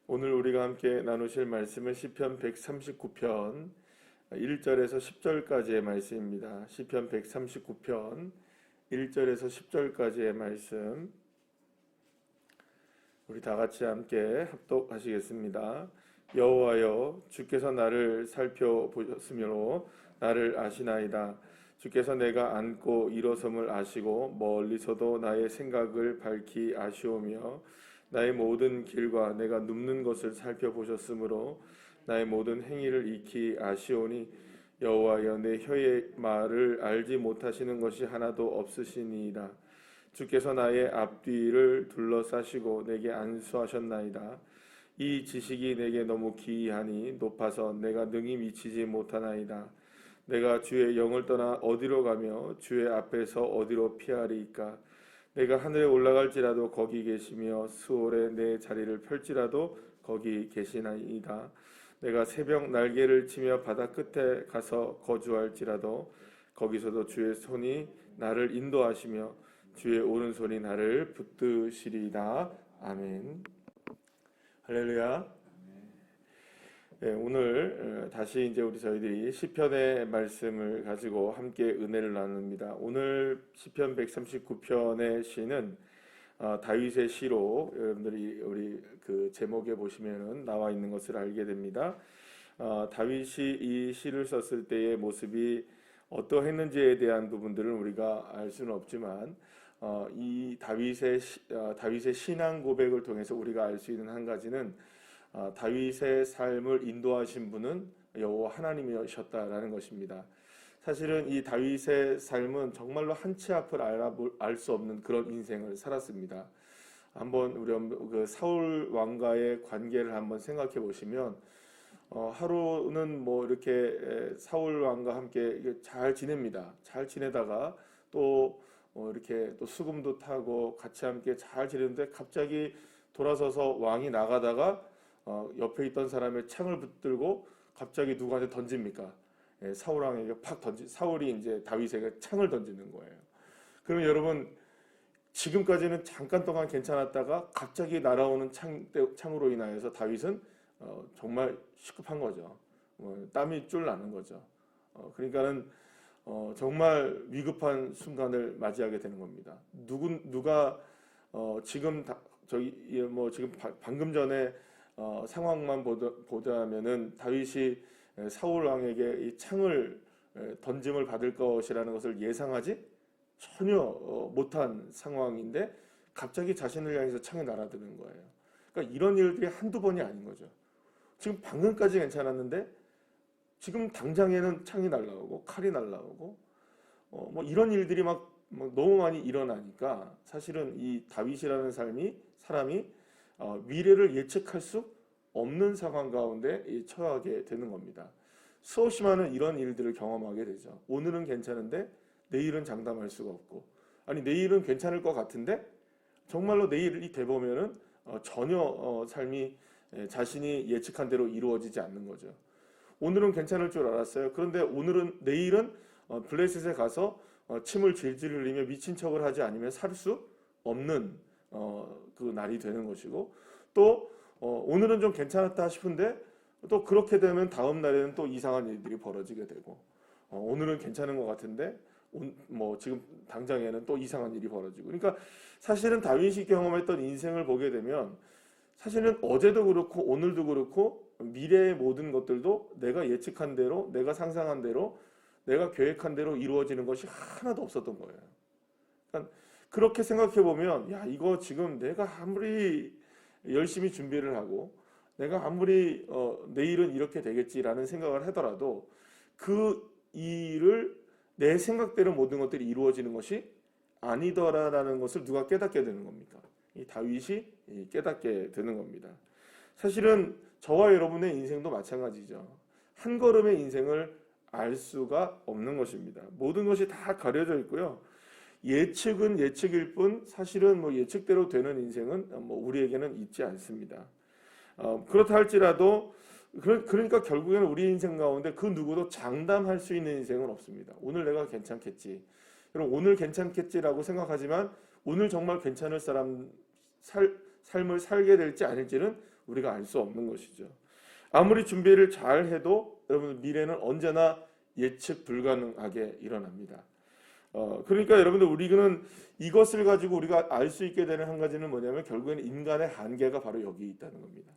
오늘 우리가 함께 나누실 말씀은 시편 139편 1절에서 10절까지의 말씀입니다. 시편 139편 1절에서 10절까지의 말씀 우리 다 같이 함께 합독하시겠습니다. 여호와여, 주께서 나를 살펴보셨으므로 나를 아시나이다. 주께서 내가 앉고 일어섬을 아시고 멀리서도 나의 생각을 밝히 아시오며 나의 모든 길과 내가 눕는 것을 살펴보셨으므로 나의 모든 행위를 익히 아시오니 여호와여, 내 혀의 말을 알지 못하시는 것이 하나도 없으시니이다. 주께서 나의 앞뒤를 둘러싸시고 내게 안수하셨나이다. 이 지식이 내게 너무 기이하니 높아서 내가 능히 미치지 못하나이다. 내가 주의 영을 떠나 어디로 가며 주의 앞에서 어디로 피하리이까? 내가 하늘에 올라갈지라도 거기 계시며 수월에 내 자리를 펼지라도 거기 계시나이다. 내가 새벽 날개를 치며 바다 끝에 가서 거주할지라도 거기서도 주의 손이 나를 인도하시며 주의 오른손이 나를 붙드시리이다. 아멘. 할렐루야. 네, 오늘 다시 이제 저희들이 시편의 말씀을 가지고 함께 은혜를 나눕니다. 오늘 시편 139편의 시는 다윗의 시로 여러분들이 우리 그 제목에 보시면은 나와 있는 것을 알게 됩니다. 다윗이 이 시를 썼을 때의 모습이 어떠했는지에 대한 부분들은 우리가 알 수는 없지만 이 다윗의 신앙 고백을 통해서 우리가 알 수 있는 한 가지는 다윗의 삶을 인도하신 분은 여호와 하나님이셨다라는 것입니다. 사실은 이 다윗의 삶은 정말로 한치 앞을 알 수 없는 그런 인생을 살았습니다. 한번 우리 그 사울 왕과의 관계를 한번 생각해 보시면 하루는 뭐 이렇게 사울 왕과 함께 잘 지냅니다. 잘 지내다가 또 이렇게 또 수금도 타고 같이 함께 잘 지내는데 갑자기 돌아서서 왕이 나가다가 옆에 있던 사람의 창을 붙들고 갑자기 누구한테 던집니까? 사울 왕에게 팍 사울이 이제 다윗에게 창을 던지는 거예요. 그러면 여러분, 지금까지는 잠깐 동안 괜찮았다가 갑자기 날아오는 창으로 인하여서 다윗은 정말 시급한 거죠. 땀이 쫄 나는 거죠. 그러니까는 정말 위급한 순간을 맞이하게 되는 겁니다. 누가 지금 지금 방금 전에 상황만 보자면은 다윗이 사울 왕에게 이 창을 던짐을 받을 것이라는 것을 예상하지 전혀 못한 상황인데 갑자기 자신을 향해서 창이 날아드는 거예요. 그러니까 이런 일들이 한두 번이 아닌 거죠. 지금 방금까지 괜찮았는데 지금 당장에는 창이 날아오고 칼이 날아오고 뭐 이런 일들이 막 너무 많이 일어나니까 사실은 이 다윗이라는 사람이 미래를 예측할 수 없는 상황 가운데 처하게 되는 겁니다. 수없이 많은 이런 일들을 경험하게 되죠. 오늘은 괜찮은데 내일은 장담할 수가 없고, 아니 내일은 괜찮을 것 같은데 정말로 내일이 돼보면은 전혀 삶이 자신이 예측한 대로 이루어지지 않는 거죠. 오늘은 괜찮을 줄 알았어요. 그런데 내일은 블레셋에 가서 침을 질질 흘리며 미친 척을 하지 않으면 살 수 없는 그 날이 되는 것이고, 또 오늘은 좀 괜찮았다 싶은데 또 그렇게 되면 다음 날에는 또 이상한 일들이 벌어지게 되고, 오늘은 괜찮은 것 같은데 뭐 지금 당장에는 또 이상한 일이 벌어지고. 그러니까 사실은 다윗이 경험했던 인생을 보게 되면 사실은 어제도 그렇고 오늘도 그렇고 미래의 모든 것들도 내가 예측한 대로, 내가 상상한 대로, 내가 계획한 대로 이루어지는 것이 하나도 없었던 거예요. 그러니까 그렇게 생각해 보면, 야, 이거 지금 내가 아무리 열심히 준비를 하고 내가 아무리 내일은 이렇게 되겠지라는 생각을 하더라도 그 일을 내 생각대로 모든 것들이 이루어지는 것이 아니더라라는 것을 누가 깨닫게 되는 겁니까? 이 다윗이 깨닫게 되는 겁니다. 사실은 저와 여러분의 인생도 마찬가지죠. 한 걸음의 인생을 알 수가 없는 것입니다. 모든 것이 다 가려져 있고요. 예측은 예측일 뿐 사실은 뭐 예측대로 되는 인생은 뭐 우리에게는 있지 않습니다. 그렇다 할지라도 그러니까 결국에는 우리 인생 가운데 그 누구도 장담할 수 있는 인생은 없습니다. 오늘 내가 괜찮겠지. 여러분, 오늘 괜찮겠지라고 생각하지만 오늘 정말 괜찮을 삶을 살게 될지 아닐지는 우리가 알 수 없는 것이죠. 아무리 준비를 잘 해도 여러분 미래는 언제나 예측 불가능하게 일어납니다. 그러니까 여러분들 우리는 이것을 가지고 우리가 알 수 있게 되는 한 가지는 뭐냐면 결국에는 인간의 한계가 바로 여기 있다는 겁니다.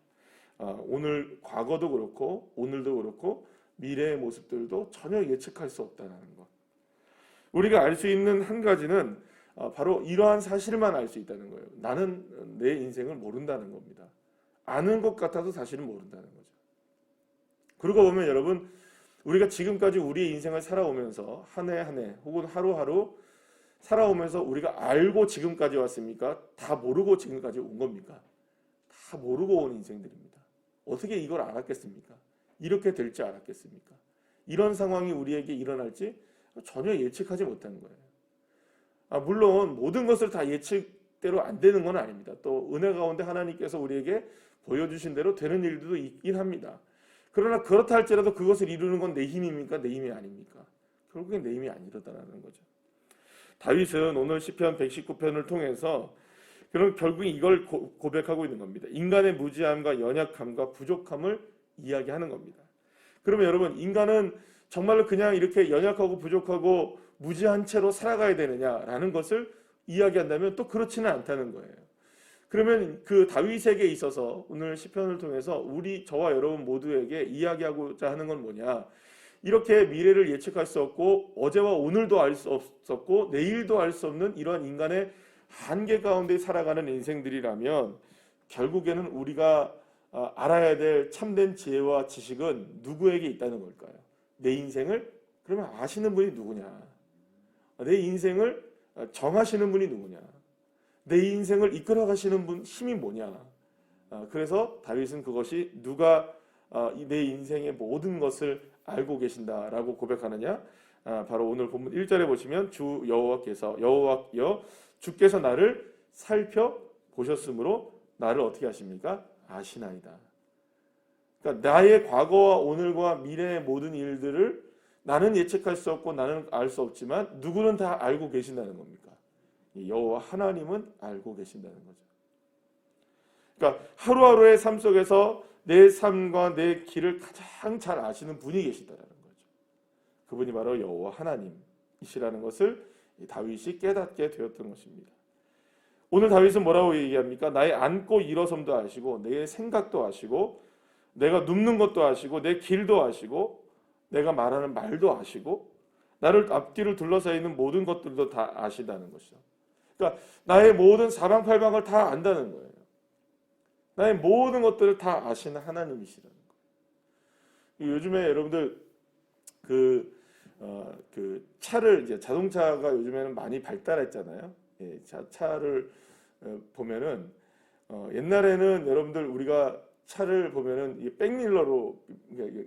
오늘 과거도 그렇고 오늘도 그렇고 미래의 모습들도 전혀 예측할 수 없다는 것. 우리가 알 수 있는 한 가지는 바로 이러한 사실만 알 수 있다는 거예요. 나는 내 인생을 모른다는 겁니다. 아는 것 같아도 사실은 모른다는 거죠. 그러고 보면 여러분 우리가 지금까지 우리의 인생을 살아오면서 한 해 한 해 혹은 하루하루 살아오면서 우리가 알고 지금까지 왔습니까? 다 모르고 지금까지 온 겁니까? 다 모르고 온 인생들입니다. 어떻게 이걸 알았겠습니까? 이렇게 될지 알았겠습니까? 이런 상황이 우리에게 일어날지 전혀 예측하지 못하는 거예요. 물론 모든 것을 다 예측대로 안 되는 건 아닙니다. 또 은혜 가운데 하나님께서 우리에게 보여주신 대로 되는 일들도 있긴 합니다. 그러나 그렇다 할지라도 그것을 이루는 건 내 힘입니까? 내 힘이 아닙니까? 결국엔 내 힘이 아니라는 거죠. 다윗은 오늘 시편 119편을 통해서 그럼 결국 이걸 고백하고 있는 겁니다. 인간의 무지함과 연약함과 부족함을 이야기하는 겁니다. 그러면 여러분 인간은 정말로 그냥 이렇게 연약하고 부족하고 무지한 채로 살아가야 되느냐라는 것을 이야기한다면 또 그렇지는 않다는 거예요. 그러면 그 다윗에게 있어서 오늘 시편을 통해서 저와 여러분 모두에게 이야기하고자 하는 건 뭐냐? 이렇게 미래를 예측할 수 없고 어제와 오늘도 알 수 없었고 내일도 알 수 없는 이러한 인간의 한계 가운데 살아가는 인생들이라면 결국에는 우리가 알아야 될 참된 지혜와 지식은 누구에게 있다는 걸까요? 내 인생을 그러면 아시는 분이 누구냐? 내 인생을 정하시는 분이 누구냐? 내 인생을 이끌어 가시는 분 힘이 뭐냐? 그래서 다윗은 그것이 누가 내 인생의 모든 것을 알고 계신다라고 고백하느냐? 바로 오늘 본문 1절에 보시면 주 여호와여 주께서 나를 살펴보셨으므로 나를 어떻게 하십니까? 아시나이다. 그러니까 나의 과거와 오늘과 미래의 모든 일들을 나는 예측할 수 없고 나는 알 수 없지만 누구는 다 알고 계신다는 겁니까? 여호와 하나님은 알고 계신다는 거죠. 그러니까 하루하루의 삶 속에서 내 삶과 내 길을 가장 잘 아시는 분이 계시다는 거죠. 그분이 바로 여호와 하나님이시라는 것을 다윗이 깨닫게 되었던 것입니다. 오늘 다윗은 뭐라고 얘기합니까? 나의 앉고 일어섬도 아시고 내 생각도 아시고 내가 눕는 것도 아시고 내 길도 아시고 내가 말하는 말도 아시고 나를 앞뒤를 둘러싸여 있는 모든 것들도 다 아시다는 것이죠. 그러니까 나의 모든 사방팔방을 다 안다는 거예요. 나의 모든 것들을 다 아시는 하나님이시라는 거예요. 요즘에 여러분들 차를 이제 자동차가 요즘에는 많이 발달했잖아요. 예, 차를 보면은 옛날에는 여러분들 우리가 차를 보면은 이게 백밀러로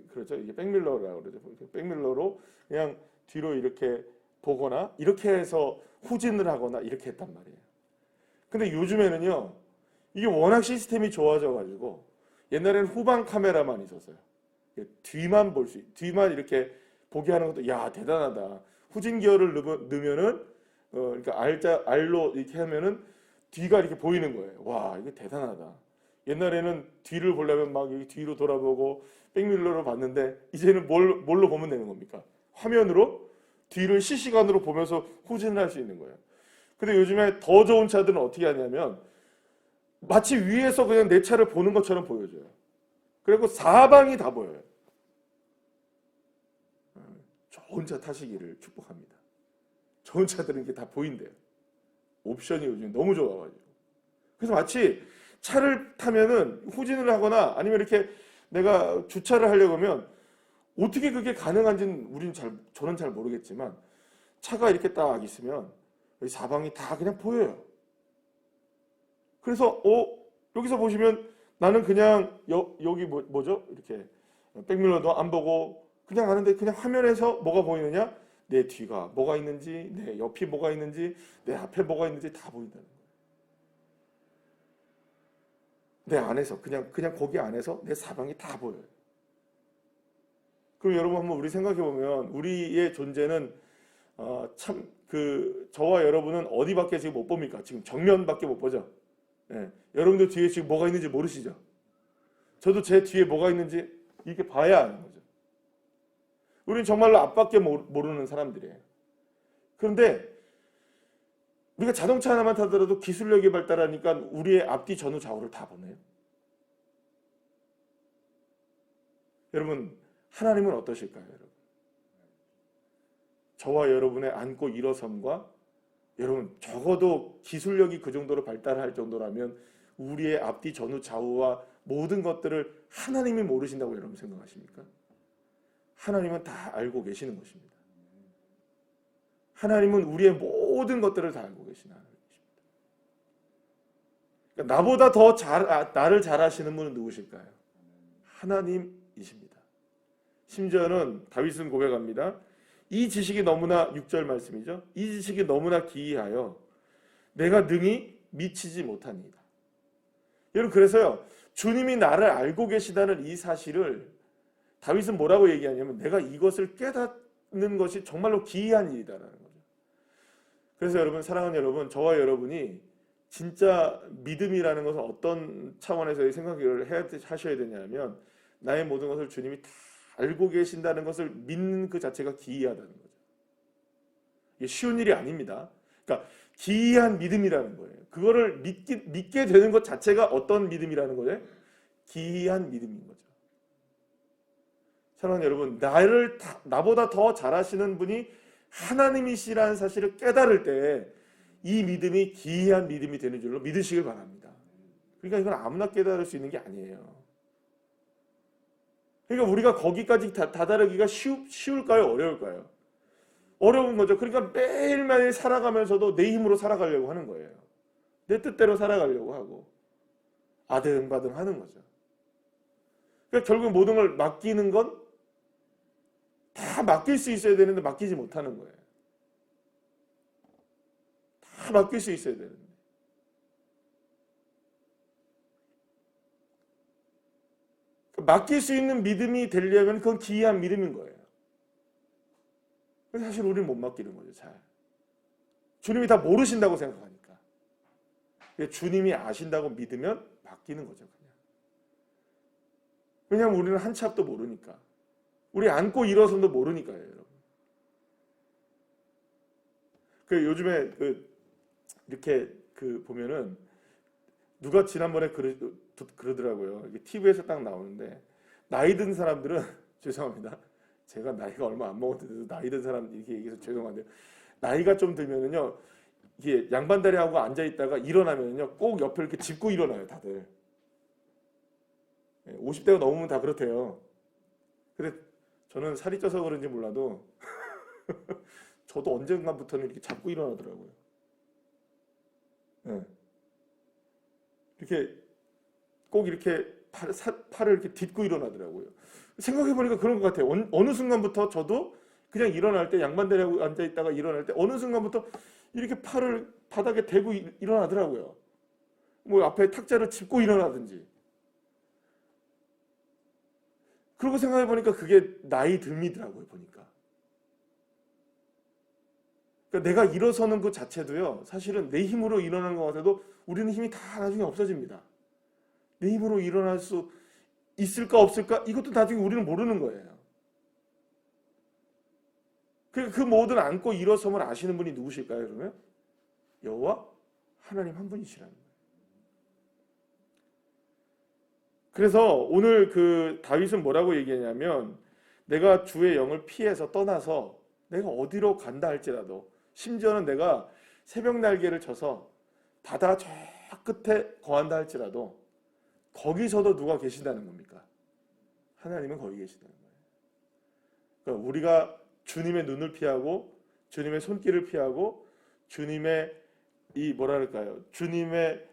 그렇죠. 이게 백밀러라고 그러죠. 백밀러로 그냥 뒤로 이렇게 보거나 이렇게 해서 후진을 하거나 이렇게 했단 말이에요. 근데 요즘에는요. 이게 워낙 시스템이 좋아져 가지고 옛날에는 후방 카메라만 있었어요. 뒤만 뒤만 이렇게 보게 하는 것도 야 대단하다. 후진 기어를 넣으면은 그러니까 R로 이렇게 하면은 뒤가 이렇게 보이는 거예요. 와 이게 대단하다. 옛날에는 뒤를 보려면 막 여기 뒤로 돌아보고 백밀러로 봤는데 이제는 뭘로 보면 되는 겁니까? 화면으로 뒤를 실시간으로 보면서 후진을 할 수 있는 거예요. 근데 요즘에 더 좋은 차들은 어떻게 하냐면 마치 위에서 그냥 내 차를 보는 것처럼 보여줘요. 그리고 사방이 다 보여요. 좋은 차 타시기를 축복합니다. 좋은 차들은 이게 다 보인대요. 옵션이 요즘 너무 좋아가지고. 그래서 마치 차를 타면은 후진을 하거나 아니면 이렇게 내가 주차를 하려고 하면 어떻게 그게 가능한지는 저는 잘 모르겠지만 차가 이렇게 딱 있으면 사방이 다 그냥 보여요. 그래서 여기서 보시면 나는 그냥 여기 뭐죠? 이렇게 백밀러도 안 보고 그냥 아는데 그냥 화면에서 뭐가 보이느냐? 내 뒤가 뭐가 있는지, 내 옆이 뭐가 있는지, 내 앞에 뭐가 있는지 다 보인다는 거예요. 내 안에서 그냥 거기 안에서 내 사방이 다 보여요. 그럼 여러분 한번 우리 생각해 보면 우리의 존재는 저와 여러분은 어디밖에 지금 못 봅니까? 지금 정면밖에 못 보죠. 예, 여러분들 뒤에 지금 뭐가 있는지 모르시죠? 저도 제 뒤에 뭐가 있는지 이렇게 봐야 하는 거죠. 우리는 정말로 앞밖에 모르는 사람들이에요. 그런데 우리가 자동차 하나만 타더라도 기술력이 발달하니까 우리의 앞뒤 전후 좌우를 다 보네요. 여러분, 하나님은 어떠실까요, 여러분? 저와 여러분의 앉고 일어섬과 여러분 적어도 기술력이 그 정도로 발달할 정도라면 우리의 앞뒤 전후 좌우와 모든 것들을 하나님이 모르신다고 여러분 생각하십니까? 하나님은 다 알고 계시는 것입니다. 하나님은 우리의 모든 것들을 다 알고 계시는 하나님이십니다. 그러니까 나보다 더 나를 잘 아시는 분은 누구실까요? 하나님이십니다. 심지어는 다윗은 고백합니다. 이 지식이 너무나 6절 말씀이죠. 이 지식이 너무나 기이하여 내가 능히 미치지 못하니이다. 여러분, 그래서요, 주님이 나를 알고 계시다는 이 사실을 다윗은 뭐라고 얘기하냐면 내가 이것을 깨닫는 것이 정말로 기이한 일이다라는 거죠. 그래서 여러분, 사랑하는 여러분, 저와 여러분이 진짜 믿음이라는 것은 어떤 차원에서의 생각을 하셔야 되냐면 나의 모든 것을 주님이 다 알고 계신다는 것을 믿는 그 자체가 기이하다는 거죠. 이게 쉬운 일이 아닙니다. 그러니까 기이한 믿음이라는 거예요. 그거를 믿게 되는 것 자체가 어떤 믿음이라는 거예요? 기이한 믿음인 거죠. 사랑하는 여러분, 나보다 더 잘하시는 분이 하나님이시라는 사실을 깨달을 때 이 믿음이 기이한 믿음이 되는 줄로 믿으시길 바랍니다. 그러니까 이건 아무나 깨달을 수 있는 게 아니에요. 그러니까 우리가 거기까지 다다르기가 쉬울까요? 어려울까요? 어려운 거죠. 그러니까 매일매일 살아가면서도 내 힘으로 살아가려고 하는 거예요. 내 뜻대로 살아가려고 하고 아등바등 하는 거죠. 그러니까 결국 모든 걸 맡기는 건 다 맡길 수 있어야 되는데 맡기지 못하는 거예요. 다 맡길 수 있어야 되는데. 맡길 수 있는 믿음이 되려면 그건 기이한 믿음인 거예요. 사실 우리는 못 맡기는 거죠. 잘. 주님이 다 모르신다고 생각하니까. 주님이 아신다고 믿으면 맡기는 거죠. 그냥. 왜냐하면 우리는 한 치 앞도 모르니까. 우리 앉고 일어서도 모르니까요. 여러분. 요즘에 이렇게 보면은 누가 지난번에 그러더라고요. 이게 TV에서 딱 나오는데 나이 든 사람들은 죄송합니다. 제가 나이가 얼마 안 먹었는데도 나이 든 사람 이렇게 얘기해서 죄송한데요. 나이가 좀 들면은요, 이게 양반다리 하고 앉아 있다가 일어나면은요, 꼭 옆을 이렇게 짚고 일어나요, 다들. 50대가 넘으면 다 그렇대요. 근데 저는 살이 쪄서 그런지 몰라도 저도 언젠가부터는 이렇게 잡고 일어나더라고요. 네. 이렇게 꼭 이렇게 팔을 이렇게 딛고 일어나더라고요. 생각해보니까 그런 것 같아요. 어느 순간부터 저도 그냥 일어날 때 양반다리하고 앉아있다가 일어날 때 어느 순간부터 이렇게 팔을 바닥에 대고 일어나더라고요. 뭐 앞에 탁자를 짚고 일어나든지. 그러고 생각해보니까 그게 나이 듦이더라고요. 보니까. 그러니까 내가 일어서는 그 자체도요, 사실은 내 힘으로 일어나는 것 같아도 우리는 힘이 다 나중에 없어집니다. 내 힘으로 일어날 수 있을까 없을까? 이것도 나중에 우리는 모르는 거예요. 그 모든 앉고 일어섬을 아시는 분이 누구실까요? 그러면 여호와 하나님 한 분이시라는 거예요. 그래서 오늘 다윗은 뭐라고 얘기하냐면 내가 주의 영을 피해서 떠나서 내가 어디로 간다 할지라도 심지어는 내가 새벽 날개를 쳐서 바다 저 끝에 거한다 할지라도 거기서도 누가 계신다는 겁니까? 하나님은 거기 계시다는 거예요. 그러니까 우리가 주님의 눈을 피하고 주님의 손길을 피하고 주님의 주님의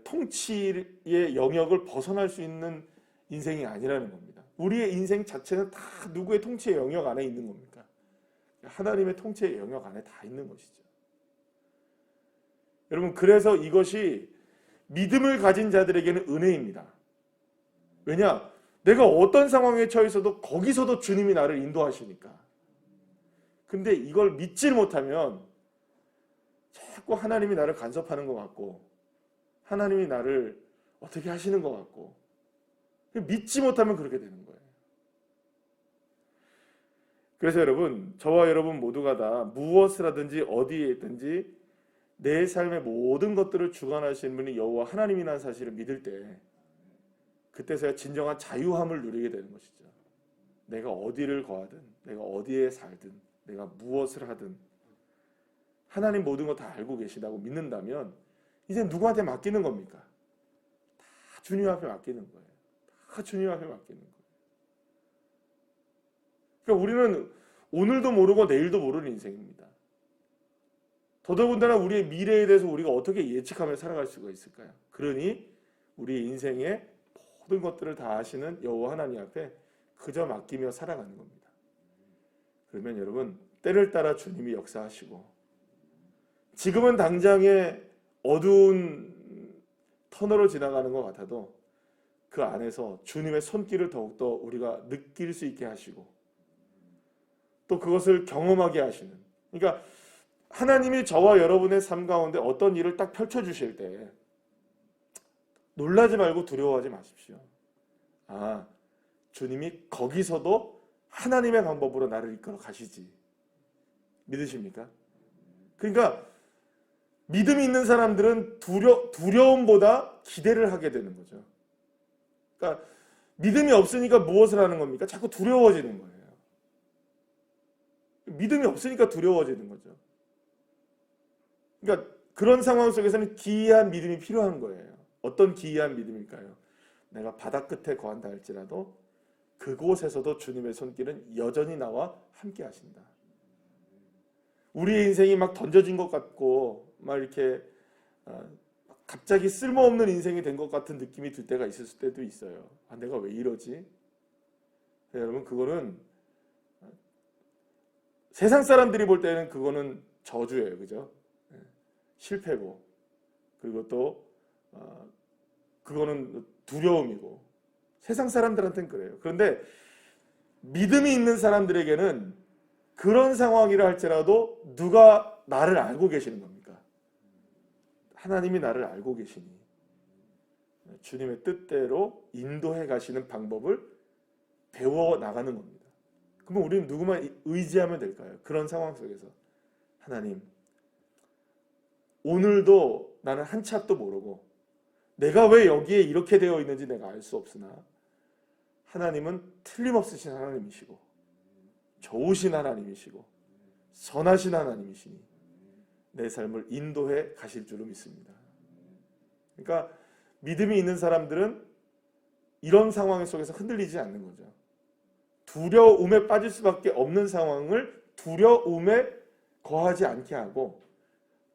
통치의 영역을 벗어날 수 있는 인생이 아니라는 겁니다. 우리의 인생 자체는 다 누구의 통치의 영역 안에 있는 겁니까? 하나님의 통치의 영역 안에 다 있는 것이죠. 여러분, 그래서 이것이 믿음을 가진 자들에게는 은혜입니다. 왜냐? 내가 어떤 상황에 처해 있어도 거기서도 주님이 나를 인도하시니까. 근데 이걸 믿질 못하면 자꾸 하나님이 나를 간섭하는 것 같고 하나님이 나를 어떻게 하시는 것 같고 믿지 못하면 그렇게 되는 거예요. 그래서 여러분, 저와 여러분 모두가 다 무엇을 하든지 어디에 있든지 내 삶의 모든 것들을 주관하시는 분이 여호와 하나님이라는 사실을 믿을 때, 그때서야 진정한 자유함을 누리게 되는 것이죠. 내가 어디를 거하든, 내가 어디에 살든, 내가 무엇을 하든 하나님 모든 거 다 알고 계시다고 믿는다면 이제 누구한테 맡기는 겁니까? 다 주님 앞에 맡기는 거예요. 다 주님 앞에 맡기는 거예요. 그러니까 우리는 오늘도 모르고 내일도 모르는 인생입니다. 더더군다나 우리의 미래에 대해서 우리가 어떻게 예측하며 살아갈 수가 있을까요? 그러니 우리 인생의 모든 것들을 다 아시는 여호와 하나님 앞에 그저 맡기며 살아가는 겁니다. 그러면 여러분, 때를 따라 주님이 역사하시고, 지금은 당장에 어두운 터널을 지나가는 것 같아도 그 안에서 주님의 손길을 더욱더 우리가 느낄 수 있게 하시고, 또 그것을 경험하게 하시는, 그러니까 하나님이 저와 여러분의 삶 가운데 어떤 일을 딱 펼쳐주실 때 놀라지 말고 두려워하지 마십시오. 아, 주님이 거기서도 하나님의 방법으로 나를 이끌어 가시지. 믿으십니까? 그러니까 믿음이 있는 사람들은 두려움보다 기대를 하게 되는 거죠. 그러니까 믿음이 없으니까 무엇을 하는 겁니까? 자꾸 두려워지는 거예요. 믿음이 없으니까 두려워지는 거죠. 그러니까 그런 상황 속에서는 기이한 믿음이 필요한 거예요. 어떤 기이한 믿음일까요? 내가 바다 끝에 거한다 할지라도 그곳에서도 주님의 손길은 여전히 나와 함께 하신다. 우리의 인생이 막 던져진 것 같고 막 이렇게 갑자기 쓸모없는 인생이 된 것 같은 느낌이 들 때가 있을 때도 있어요. 아, 내가 왜 이러지? 여러분, 그거는 세상 사람들이 볼 때는 그거는 저주예요. 그죠? 실패고, 그리고 또 그거는 두려움이고, 세상 사람들한테는 그래요. 그런데 믿음이 있는 사람들에게는 그런 상황이라 할지라도 누가 나를 알고 계시는 겁니까? 하나님이 나를 알고 계시니 주님의 뜻대로 인도해 가시는 방법을 배워 나가는 겁니다. 그러면 우리는 누구만 의지하면 될까요? 그런 상황 속에서 하나님, 오늘도 나는 한 치 앞도 모르고 내가 왜 여기에 이렇게 되어 있는지 내가 알 수 없으나 하나님은 틀림없으신 하나님이시고 좋으신 하나님이시고 선하신 하나님이시니 내 삶을 인도해 가실 줄을 믿습니다. 그러니까 믿음이 있는 사람들은 이런 상황 속에서 흔들리지 않는 거죠. 두려움에 빠질 수밖에 없는 상황을 두려움에 거하지 않게 하고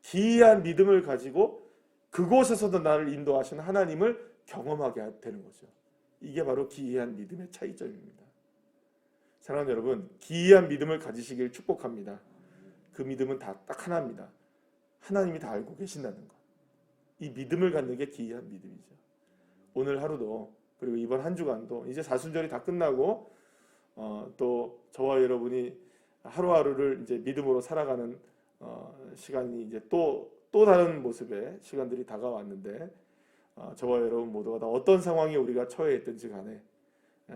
기이한 믿음을 가지고 그곳에서도 나를 인도하시는 하나님을 경험하게 되는 거죠. 이게 바로 기이한 믿음의 차이점입니다. 사랑하는 여러분, 기이한 믿음을 가지시길 축복합니다. 그 믿음은 다 딱 하나입니다. 하나님이 다 알고 계신다는 것. 이 믿음을 갖는 게 기이한 믿음이죠. 오늘 하루도, 그리고 이번 한 주간도 이제 사순절이 다 끝나고 또 저와 여러분이 하루하루를 이제 믿음으로 살아가는 시간이 이제 또 다른 모습의 시간들이 다가왔는데, 저와 여러분 모두가 다 어떤 상황에 우리가 처해 있든지 간에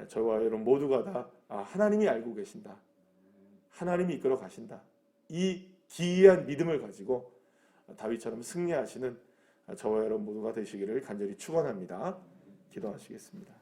저와 여러분 모두가 다 하나님이 알고 계신다, 하나님이 이끌어 가신다, 이 기이한 믿음을 가지고 다윗처럼 승리하시는 저와 여러분 모두가 되시기를 간절히 축원합니다. 기도하시겠습니다.